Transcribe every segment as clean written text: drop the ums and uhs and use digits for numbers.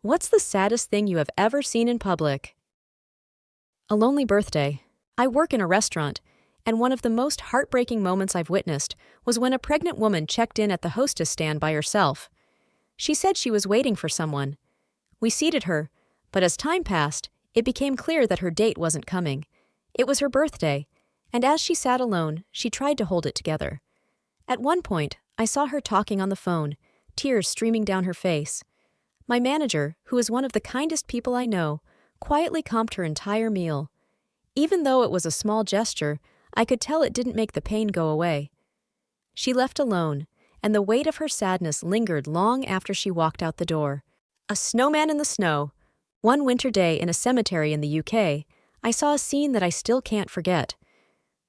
What's the saddest thing you have ever seen in public? A lonely birthday. I work in a restaurant, and one of the most heartbreaking moments I've witnessed was when a pregnant woman checked in at the hostess stand by herself. She said she was waiting for someone. We seated her, but as time passed, it became clear that her date wasn't coming. It was her birthday, and as she sat alone, she tried to hold it together. At one point, I saw her talking on the phone, tears streaming down her face. My manager, who is one of the kindest people I know, quietly comped her entire meal. Even though it was a small gesture, I could tell it didn't make the pain go away. She left alone, and the weight of her sadness lingered long after she walked out the door. A snowman in the snow. One winter day in a cemetery in the UK, I saw a scene that I still can't forget.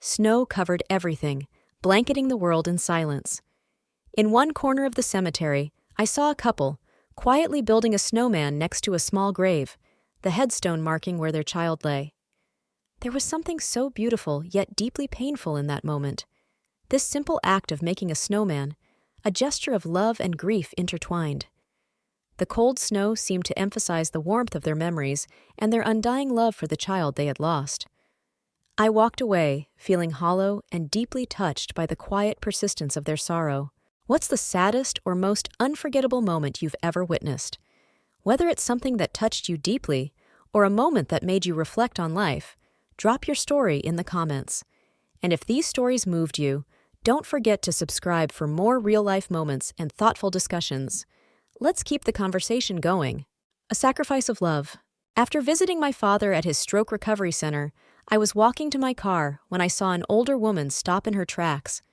Snow covered everything, blanketing the world in silence. In one corner of the cemetery, I saw a couple, quietly building a snowman next to a small grave, the headstone marking where their child lay. There was something so beautiful yet deeply painful in that moment. This simple act of making a snowman, a gesture of love and grief intertwined. The cold snow seemed to emphasize the warmth of their memories and their undying love for the child they had lost. I walked away, feeling hollow and deeply touched by the quiet persistence of their sorrow. What's the saddest or most unforgettable moment you've ever witnessed? Whether it's something that touched you deeply or a moment that made you reflect on life, drop your story in the comments. And if these stories moved you, don't forget to subscribe for more real-life moments and thoughtful discussions. Let's keep the conversation going. A sacrifice of love. After visiting my father at his stroke recovery center, I was walking to my car when I saw an older woman stop in her tracks.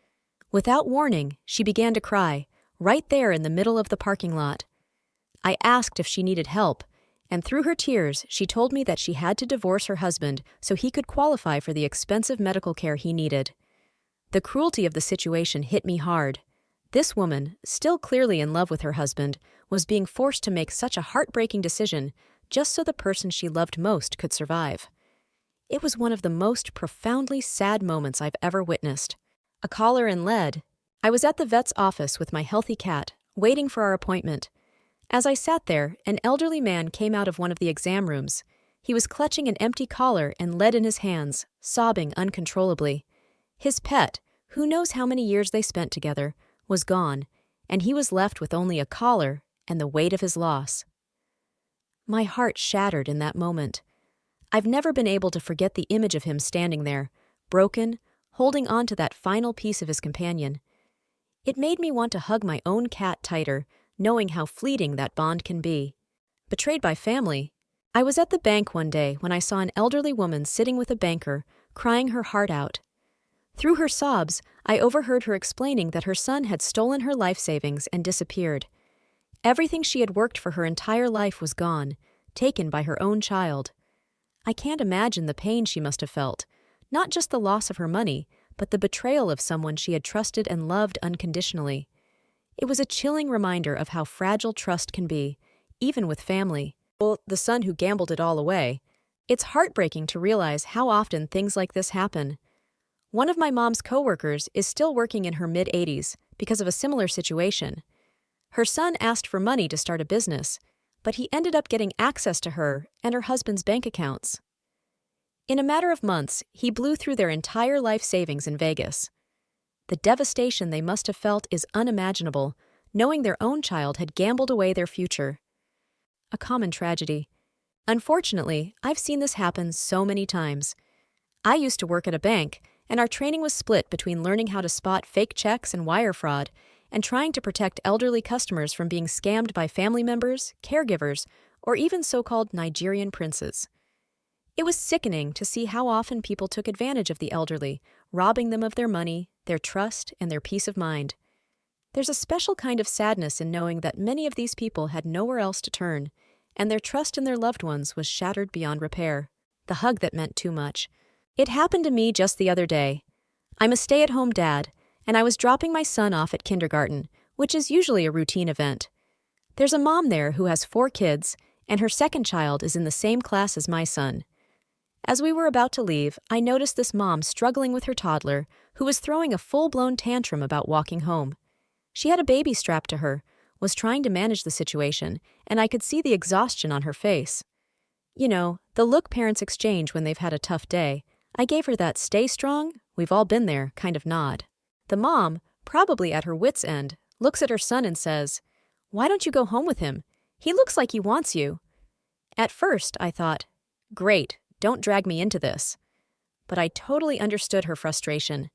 Without warning, she began to cry, right there in the middle of the parking lot. I asked if she needed help, and through her tears, she told me that she had to divorce her husband so he could qualify for the expensive medical care he needed. The cruelty of the situation hit me hard. This woman, still clearly in love with her husband, was being forced to make such a heartbreaking decision just so the person she loved most could survive. It was one of the most profoundly sad moments I've ever witnessed. A caller in lead. I was at the vet's office with my healthy cat, waiting for our appointment. As I sat there, an elderly man came out of one of the exam rooms. He was clutching an empty collar and lead in his hands, sobbing uncontrollably. His pet, who knows how many years they spent together, was gone, and he was left with only a collar and the weight of his loss. My heart shattered in that moment. I've never been able to forget the image of him standing there, broken, holding on to that final piece of his companion. It made me want to hug my own cat tighter, knowing how fleeting that bond can be. Betrayed by family. I was at the bank one day when I saw an elderly woman sitting with a banker, crying her heart out. Through her sobs, I overheard her explaining that her son had stolen her life savings and disappeared. Everything she had worked for her entire life was gone, taken by her own child. I can't imagine the pain she must have felt, not just the loss of her money, but the betrayal of someone she had trusted and loved unconditionally. It was a chilling reminder of how fragile trust can be, even with family. Well, the son who gambled it all away. It's heartbreaking to realize how often things like this happen. One of my mom's coworkers is still working in her mid-80s because of a similar situation. Her son asked for money to start a business, but he ended up getting access to her and her husband's bank accounts. In a matter of months, he blew through their entire life savings in Vegas. The devastation they must have felt is unimaginable, knowing their own child had gambled away their future. A common tragedy. Unfortunately, I've seen this happen so many times. I used to work at a bank, and our training was split between learning how to spot fake checks and wire fraud and trying to protect elderly customers from being scammed by family members, caregivers, or even so-called Nigerian princes. It was sickening to see how often people took advantage of the elderly, robbing them of their money, their trust, and their peace of mind. There's a special kind of sadness in knowing that many of these people had nowhere else to turn, and their trust in their loved ones was shattered beyond repair. The hug that meant too much. It happened to me just the other day. I'm a stay-at-home dad, and I was dropping my son off at kindergarten, which is usually a routine event. There's a mom there who has 4 kids, and her second child is in the same class as my son. As we were about to leave, I noticed this mom struggling with her toddler, who was throwing a full-blown tantrum about walking home. She had a baby strapped to her, was trying to manage the situation, and I could see the exhaustion on her face. You know, the look parents exchange when they've had a tough day. I gave her that "stay strong, we've all been there" kind of nod. The mom, probably at her wit's end, looks at her son and says, "Why don't you go home with him? He looks like he wants you." At first, I thought, great, don't drag me into this. But I totally understood her frustration.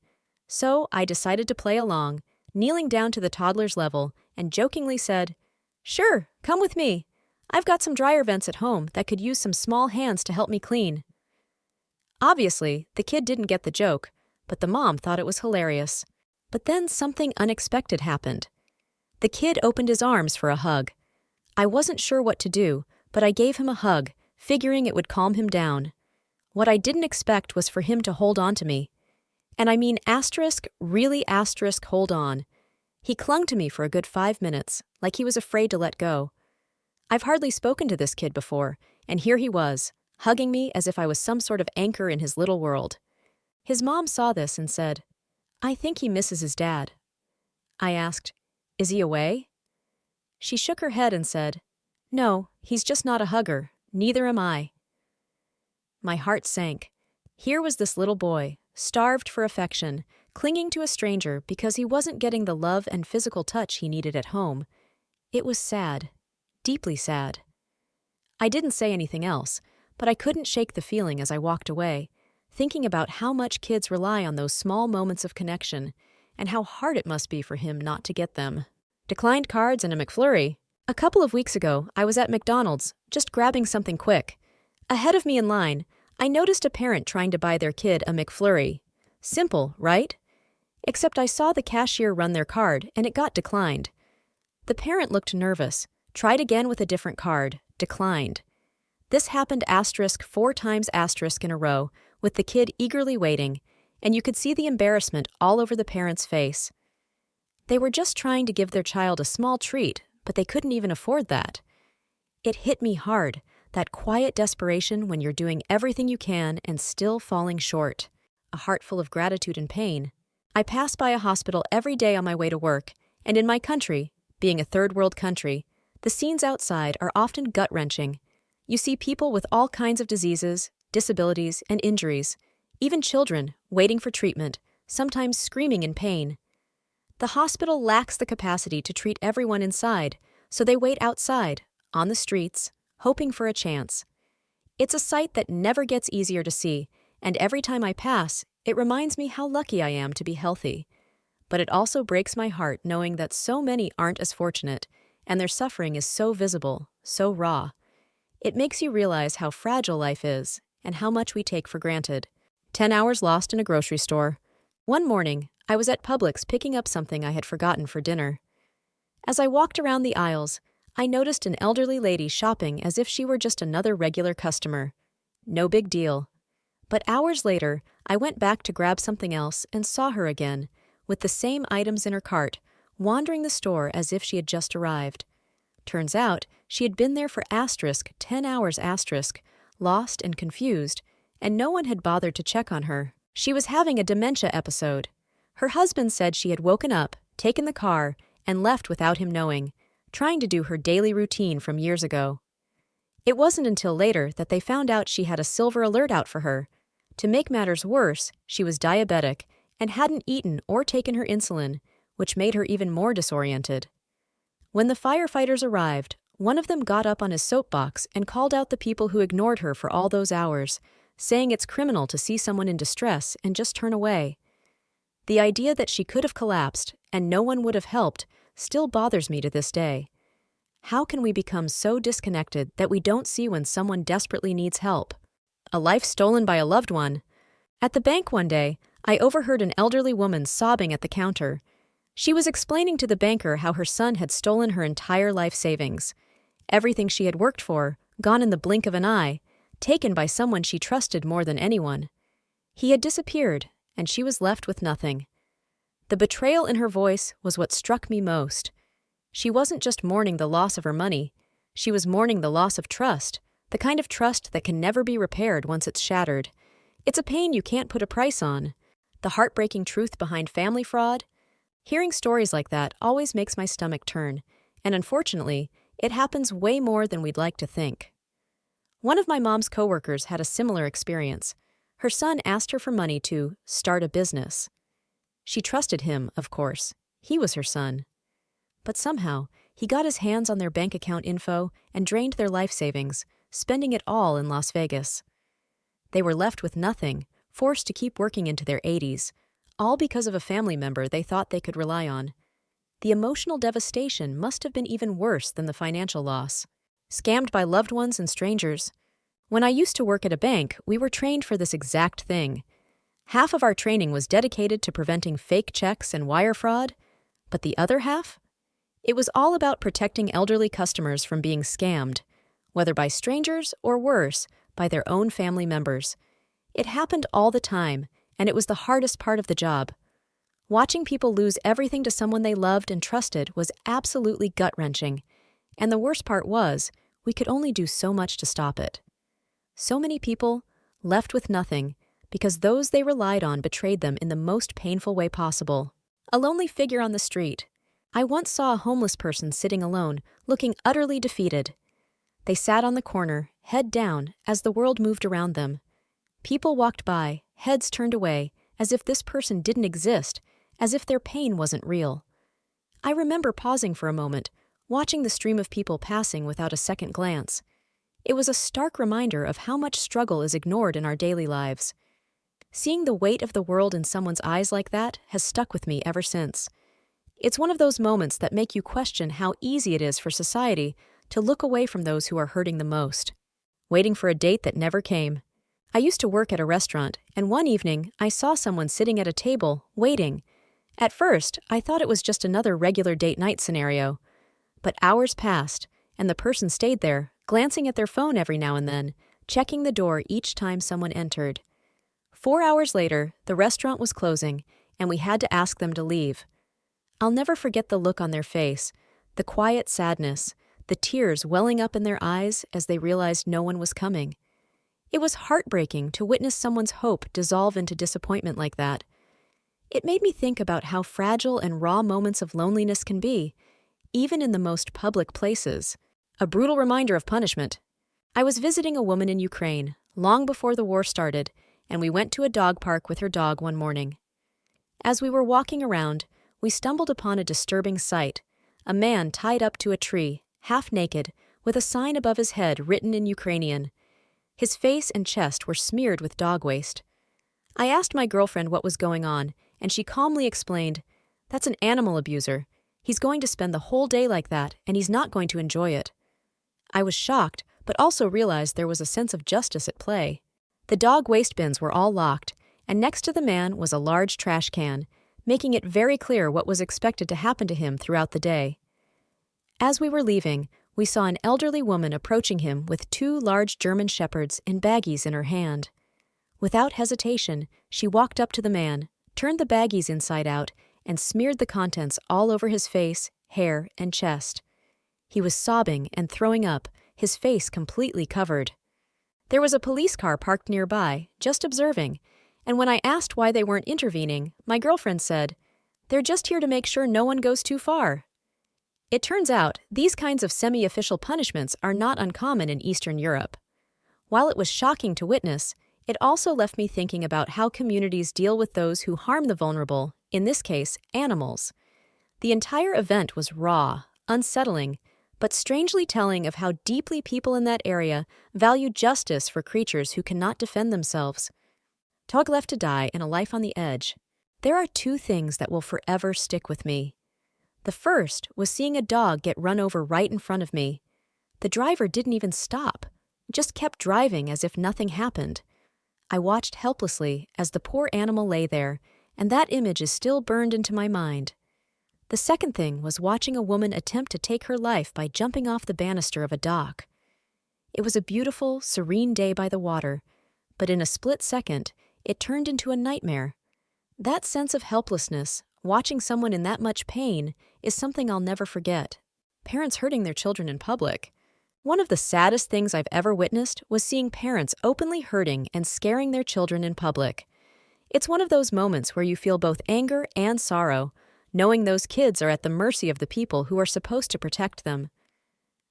So I decided to play along, kneeling down to the toddler's level, and jokingly said, "Sure, come with me. I've got some dryer vents at home that could use some small hands to help me clean." Obviously, the kid didn't get the joke, but the mom thought it was hilarious. But then something unexpected happened. The kid opened his arms for a hug. I wasn't sure what to do, but I gave him a hug, figuring it would calm him down. What I didn't expect was for him to hold on to me. And I mean really hold on. He clung to me for a good 5 minutes, like he was afraid to let go. I've hardly spoken to this kid before, and here he was, hugging me as if I was some sort of anchor in his little world. His mom saw this and said, "I think he misses his dad." I asked, "Is he away?" She shook her head and said, "No, he's just not a hugger. Neither am I." My heart sank. Here was this little boy, starved for affection, clinging to a stranger because he wasn't getting the love and physical touch he needed at home. It was sad, deeply sad. I didn't say anything else, but I couldn't shake the feeling as I walked away, thinking about how much kids rely on those small moments of connection, and how hard it must be for him not to get them. Declined cards and a McFlurry. A couple of weeks ago, I was at McDonald's, just grabbing something quick. Ahead of me in line, I noticed a parent trying to buy their kid a McFlurry. Simple, right? Except I saw the cashier run their card, and it got declined. The parent looked nervous, tried again with a different card, declined. This happened *4 times * in a row, with the kid eagerly waiting, and you could see the embarrassment all over the parent's face. They were just trying to give their child a small treat, but they couldn't even afford that. It hit me hard, that quiet desperation when you're doing everything you can and still falling short. A heart full of gratitude and pain. I pass by a hospital every day on my way to work, and in my country, being a third world country, the scenes outside are often gut-wrenching. You see people with all kinds of diseases, disabilities, and injuries, even children waiting for treatment, sometimes screaming in pain. The hospital lacks the capacity to treat everyone inside, so they wait outside, on the streets, hoping for a chance. It's a sight that never gets easier to see, and every time I pass, it reminds me how lucky I am to be healthy. But it also breaks my heart knowing that so many aren't as fortunate, and their suffering is so visible, so raw. It makes you realize how fragile life is, and how much we take for granted. 10 hours lost in a grocery store. One morning, I was at Publix picking up something I had forgotten for dinner. As I walked around the aisles, I noticed an elderly lady shopping as if she were just another regular customer. No big deal. But hours later, I went back to grab something else and saw her again, with the same items in her cart, wandering the store as if she had just arrived. Turns out, she had been there for *10 hours *, lost and confused, and no one had bothered to check on her. She was having a dementia episode. Her husband said she had woken up, taken the car, and left without him knowing, trying to do her daily routine from years ago. It wasn't until later that they found out she had a silver alert out for her. To make matters worse, she was diabetic and hadn't eaten or taken her insulin, which made her even more disoriented. When the firefighters arrived, one of them got up on his soapbox and called out the people who ignored her for all those hours, saying it's criminal to see someone in distress and just turn away. The idea that she could have collapsed and no one would have helped still bothers me to this day. How can we become so disconnected that we don't see when someone desperately needs help? A life stolen by a loved one. At the bank one day, I overheard an elderly woman sobbing at the counter. She was explaining to the banker how her son had stolen her entire life savings. Everything she had worked for, gone in the blink of an eye, taken by someone she trusted more than anyone. He had disappeared, and she was left with nothing. The betrayal in her voice was what struck me most. She wasn't just mourning the loss of her money. She was mourning the loss of trust, the kind of trust that can never be repaired once it's shattered. It's a pain you can't put a price on. The heartbreaking truth behind family fraud? Hearing stories like that always makes my stomach turn, And unfortunately, it happens way more than we'd like to think. One of my mom's coworkers had a similar experience. Her son asked her for money to start a business. She trusted him, of course. He was her son. But somehow, he got his hands on their bank account info and drained their life savings, spending it all in Las Vegas. They were left with nothing, forced to keep working into their 80s, all because of a family member they thought they could rely on. The emotional devastation must have been even worse than the financial loss. Scammed by loved ones and strangers. When I used to work at a bank, we were trained for this exact thing. Half of our training was dedicated to preventing fake checks and wire fraud, but the other half? It was all about protecting elderly customers from being scammed, whether by strangers or worse, by their own family members. It happened all the time, and it was the hardest part of the job. Watching people lose everything to someone they loved and trusted was absolutely gut-wrenching, and the worst part was, we could only do so much to stop it. So many people left with nothing because those they relied on betrayed them in the most painful way possible. A lonely figure on the street. I once saw a homeless person sitting alone, looking utterly defeated. They sat on the corner, head down, as the world moved around them. People walked by, heads turned away, as if this person didn't exist, as if their pain wasn't real. I remember pausing for a moment, watching the stream of people passing without a second glance. It was a stark reminder of how much struggle is ignored in our daily lives. Seeing the weight of the world in someone's eyes like that has stuck with me ever since. It's one of those moments that make you question how easy it is for society to look away from those who are hurting the most. Waiting for a date that never came. I used to work at a restaurant, and one evening I saw someone sitting at a table, waiting. At first, I thought it was just another regular date night scenario. But hours passed, and the person stayed there, glancing at their phone every now and then, checking the door each time someone entered. 4 hours later, the restaurant was closing, and we had to ask them to leave. I'll never forget the look on their face, the quiet sadness, the tears welling up in their eyes as they realized no one was coming. It was heartbreaking to witness someone's hope dissolve into disappointment like that. It made me think about how fragile and raw moments of loneliness can be, even in the most public places. A brutal reminder of punishment. I was visiting a woman in Ukraine, long before the war started, and we went to a dog park with her dog one morning. As we were walking around, we stumbled upon a disturbing sight, a man tied up to a tree, half naked, with a sign above his head written in Ukrainian. His face and chest were smeared with dog waste. I asked my girlfriend what was going on, and she calmly explained, "That's an animal abuser. He's going to spend the whole day like that, and he's not going to enjoy it." I was shocked, but also realized there was a sense of justice at play. The dog waste bins were all locked, and next to the man was a large trash can, making it very clear what was expected to happen to him throughout the day. As we were leaving, we saw an elderly woman approaching him with 2 large German shepherds in baggies in her hand. Without hesitation, she walked up to the man, turned the baggies inside out, and smeared the contents all over his face, hair, and chest. He was sobbing and throwing up, his face completely covered. There was a police car parked nearby, just observing, and when I asked why they weren't intervening, my girlfriend said, "They're just here to make sure no one goes too far." It turns out, these kinds of semi-official punishments are not uncommon in Eastern Europe. While it was shocking to witness, it also left me thinking about how communities deal with those who harm the vulnerable, in this case, animals. The entire event was raw, unsettling, but strangely telling of how deeply people in that area value justice for creatures who cannot defend themselves. Dog left to die and a life on the edge. There are 2 things that will forever stick with me. The first was seeing a dog get run over right in front of me. The driver didn't even stop, just kept driving as if nothing happened. I watched helplessly as the poor animal lay there, and that image is still burned into my mind. The second thing was watching a woman attempt to take her life by jumping off the banister of a dock. It was a beautiful, serene day by the water, but in a split second, it turned into a nightmare. That sense of helplessness, watching someone in that much pain, is something I'll never forget. Parents hurting their children in public. One of the saddest things I've ever witnessed was seeing parents openly hurting and scaring their children in public. It's one of those moments where you feel both anger and sorrow, knowing those kids are at the mercy of the people who are supposed to protect them.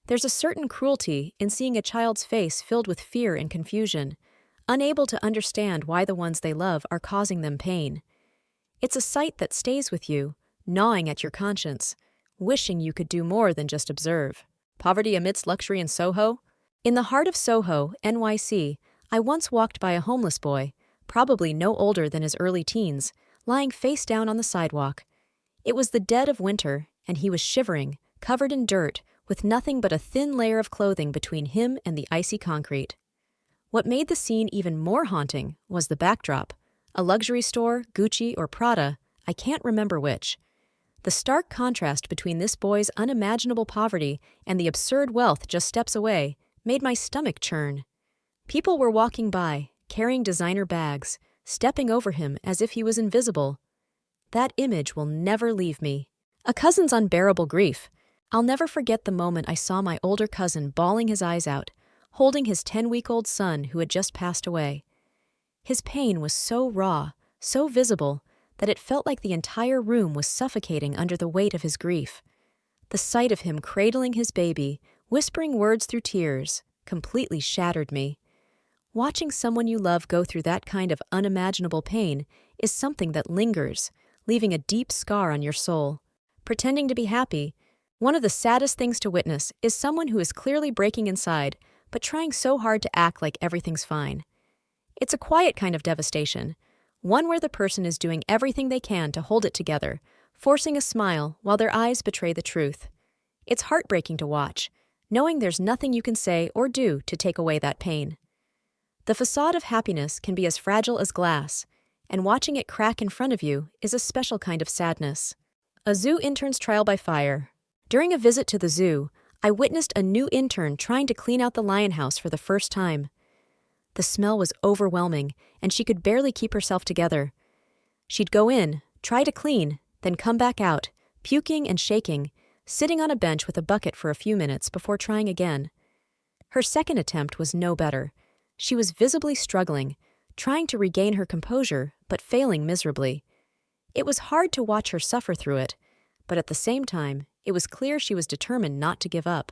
There's a certain cruelty in seeing a child's face filled with fear and confusion, unable to understand why the ones they love are causing them pain. It's a sight that stays with you, gnawing at your conscience, wishing you could do more than just observe. Poverty amidst luxury in Soho? In the heart of Soho, NYC, I once walked by a homeless boy, probably no older than his early teens, lying face down on the sidewalk. It was the dead of winter, and he was shivering, covered in dirt, with nothing but a thin layer of clothing between him and the icy concrete. What made the scene even more haunting was the backdrop. A luxury store, Gucci or Prada, I can't remember which. The stark contrast between this boy's unimaginable poverty and the absurd wealth just steps away made my stomach churn. People were walking by, carrying designer bags, stepping over him as if he was invisible. That image will never leave me. A cousin's unbearable grief. I'll never forget the moment I saw my older cousin bawling his eyes out, holding his 10-week-old son who had just passed away. His pain was so raw, so visible, that it felt like the entire room was suffocating under the weight of his grief. The sight of him cradling his baby, whispering words through tears, completely shattered me. Watching someone you love go through that kind of unimaginable pain is something that lingers, leaving a deep scar on your soul. Pretending to be happy, one of the saddest things to witness is someone who is clearly breaking inside, but trying so hard to act like everything's fine. It's a quiet kind of devastation, one where the person is doing everything they can to hold it together, forcing a smile while their eyes betray the truth. It's heartbreaking to watch, knowing there's nothing you can say or do to take away that pain. The facade of happiness can be as fragile as glass, and watching it crack in front of you is a special kind of sadness. A zoo intern's trial by fire. During a visit to the zoo, I witnessed a new intern trying to clean out the lion house for the first time. The smell was overwhelming, and she could barely keep herself together. She'd go in, try to clean, then come back out, puking and shaking, sitting on a bench with a bucket for a few minutes before trying again. Her second attempt was no better. She was visibly struggling, trying to regain her composure, but failing miserably. It was hard to watch her suffer through it, but at the same time, it was clear she was determined not to give up.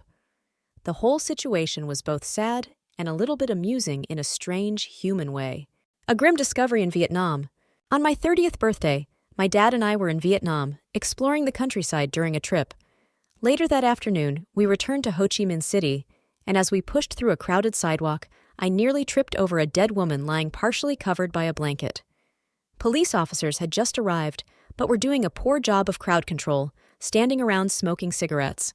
The whole situation was both sad and a little bit amusing in a strange, human way. A grim discovery in Vietnam. On my 30th birthday, my dad and I were in Vietnam, exploring the countryside during a trip. Later that afternoon, we returned to Ho Chi Minh City, and as we pushed through a crowded sidewalk, I nearly tripped over a dead woman lying partially covered by a blanket. Police officers had just arrived, but were doing a poor job of crowd control, standing around smoking cigarettes.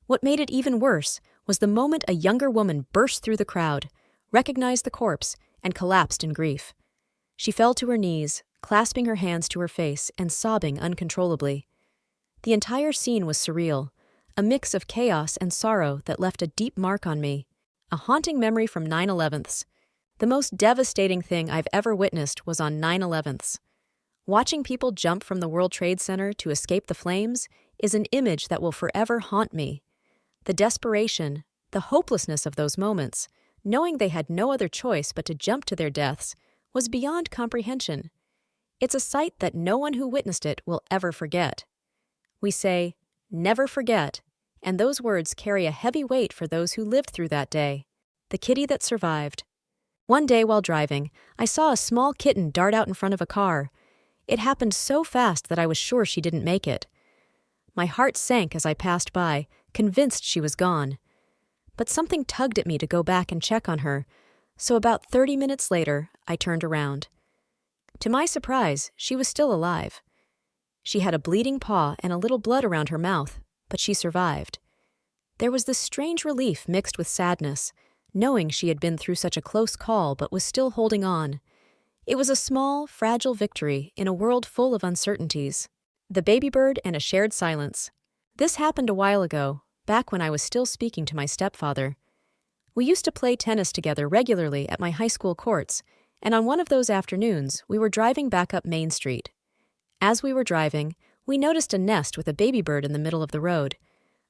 What made it even worse was the moment a younger woman burst through the crowd, recognized the corpse, and collapsed in grief. She fell to her knees, clasping her hands to her face and sobbing uncontrollably. The entire scene was surreal, a mix of chaos and sorrow that left a deep mark on me, a haunting memory from 9/11s. The most devastating thing I've ever witnessed was on 9/11s. Watching people jump from the World Trade Center to escape the flames is an image that will forever haunt me. The desperation, the hopelessness of those moments, knowing they had no other choice but to jump to their deaths, was beyond comprehension. It's a sight that no one who witnessed it will ever forget. We say, never forget, and those words carry a heavy weight for those who lived through that day. The kitty that survived. One day while driving, I saw a small kitten dart out in front of a car. It happened so fast that I was sure she didn't make it. My heart sank as I passed by, convinced she was gone. But something tugged at me to go back and check on her, so about 30 minutes later, I turned around. To my surprise, she was still alive. She had a bleeding paw and a little blood around her mouth, but she survived. There was this strange relief mixed with sadness, knowing she had been through such a close call but was still holding on. It was a small, fragile victory in a world full of uncertainties. The baby bird and a shared silence. This happened a while ago, back when I was still speaking to my stepfather. We used to play tennis together regularly at my high school courts, and on one of those afternoons, we were driving back up Main Street. As we were driving, we noticed a nest with a baby bird in the middle of the road.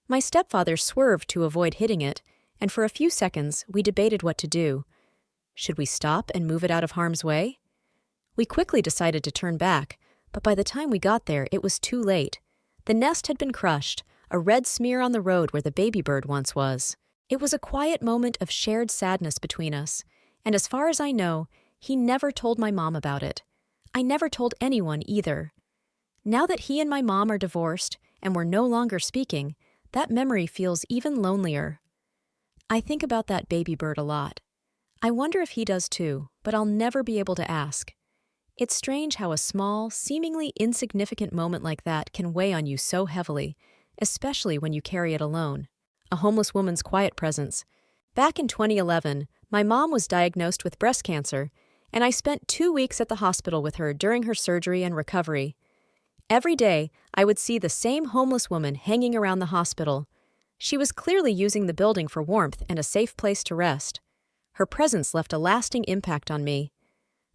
My stepfather swerved to avoid hitting it, and for a few seconds, we debated what to do. Should we stop and move it out of harm's way? We quickly decided to turn back, But by the time we got there, it was too late. The nest had been crushed, a red smear on the road where the baby bird once was. It was a quiet moment of shared sadness between us, and as far as I know, he never told my mom about it. I never told anyone either. Now that he and my mom are divorced and we're no longer speaking, that memory feels even lonelier. I think about that baby bird a lot. I wonder if he does too, but I'll never be able to ask. It's strange how a small, seemingly insignificant moment like that can weigh on you so heavily, especially when you carry it alone. A homeless woman's quiet presence. Back in 2011, my mom was diagnosed with breast cancer, and I spent 2 weeks at the hospital with her during her surgery and recovery. Every day, I would see the same homeless woman hanging around the hospital. She was clearly using the building for warmth and a safe place to rest. Her presence left a lasting impact on me.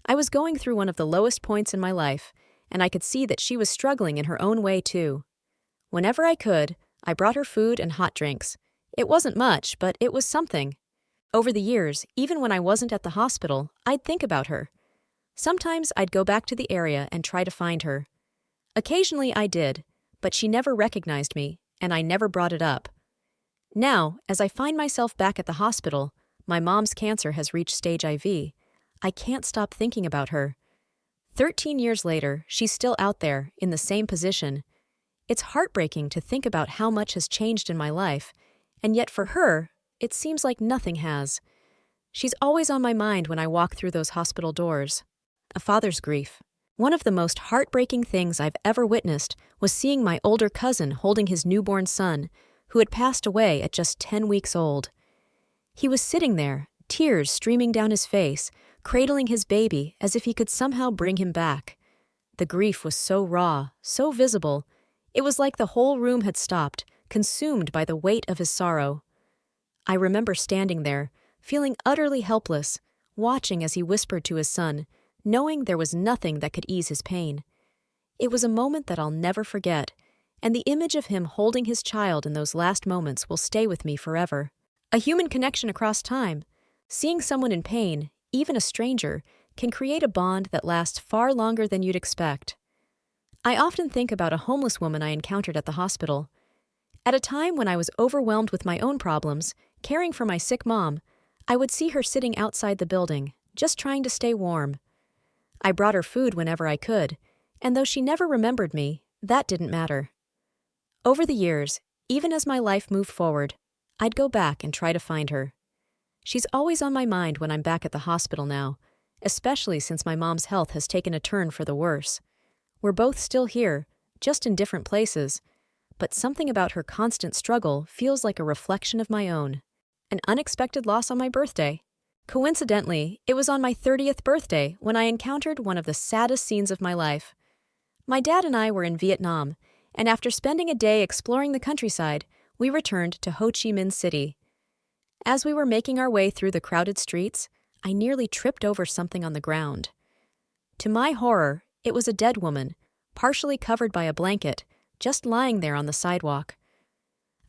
I was going through one of the lowest points in my life, and I could see that she was struggling in her own way too. Whenever I could, I brought her food and hot drinks. It wasn't much, but it was something. Over the years, even when I wasn't at the hospital, I'd think about her. Sometimes I'd go back to the area and try to find her. Occasionally I did, but she never recognized me, and I never brought it up. Now, as I find myself back at the hospital, my mom's cancer has reached stage IV. I can't stop thinking about her. 13 years later, she's still out there, in the same position. It's heartbreaking to think about how much has changed in my life, and yet for her, it seems like nothing has. She's always on my mind when I walk through those hospital doors. A father's grief. One of the most heartbreaking things I've ever witnessed was seeing my older cousin holding his newborn son, who had passed away at just 10 weeks old. He was sitting there, tears streaming down his face, cradling his baby as if he could somehow bring him back. The grief was so raw, so visible. It was like the whole room had stopped, consumed by the weight of his sorrow. I remember standing there, feeling utterly helpless, watching as he whispered to his son, knowing there was nothing that could ease his pain. It was a moment that I'll never forget, and the image of him holding his child in those last moments will stay with me forever. A human connection across time. Seeing someone in pain, even a stranger, can create a bond that lasts far longer than you'd expect. I often think about a homeless woman I encountered at the hospital. At a time when I was overwhelmed with my own problems, caring for my sick mom, I would see her sitting outside the building, just trying to stay warm. I brought her food whenever I could, and though she never remembered me, that didn't matter. Over the years, even as my life moved forward, I'd go back and try to find her. She's always on my mind when I'm back at the hospital now, especially since my mom's health has taken a turn for the worse. We're both still here, just in different places, but something about her constant struggle feels like a reflection of my own. An unexpected loss on my birthday. Coincidentally, it was on my 30th birthday when I encountered one of the saddest scenes of my life. My dad and I were in Vietnam, and after spending a day exploring the countryside, we returned to Ho Chi Minh City. As we were making our way through the crowded streets, I nearly tripped over something on the ground. To my horror, it was a dead woman, partially covered by a blanket, just lying there on the sidewalk.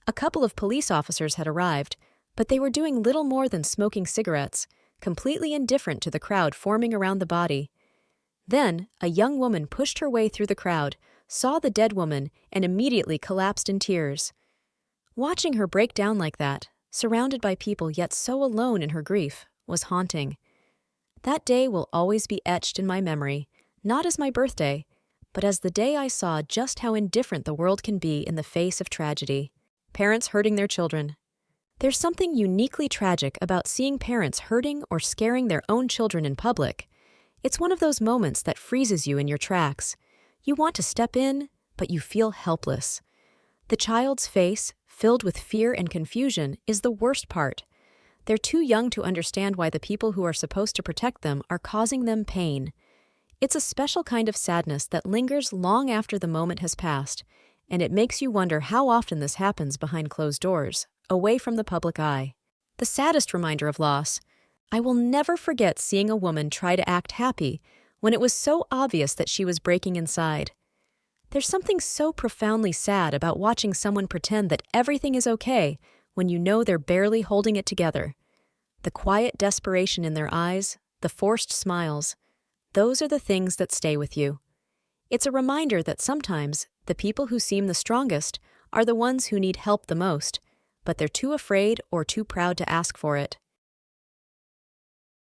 A couple of police officers had arrived, but they were doing little more than smoking cigarettes, completely indifferent to the crowd forming around the body. Then, a young woman pushed her way through the crowd, saw the dead woman, and immediately collapsed in tears. Watching her break down like that, surrounded by people yet so alone in her grief, was haunting. That day will always be etched in my memory, not as my birthday, but as the day I saw just how indifferent the world can be in the face of tragedy. Parents hurting their children. There's something uniquely tragic about seeing parents hurting or scaring their own children in public. It's one of those moments that freezes you in your tracks. You want to step in, but you feel helpless. The child's face, filled with fear and confusion, is the worst part. They're too young to understand why the people who are supposed to protect them are causing them pain. It's a special kind of sadness that lingers long after the moment has passed, and it makes you wonder how often this happens behind closed doors, away from the public eye. The saddest reminder of loss. I will never forget seeing a woman try to act happy when it was so obvious that she was breaking inside. There's something so profoundly sad about watching someone pretend that everything is okay when you know they're barely holding it together. The quiet desperation in their eyes, the forced smiles, those are the things that stay with you. It's a reminder that sometimes the people who seem the strongest are the ones who need help the most, but they're too afraid or too proud to ask for it.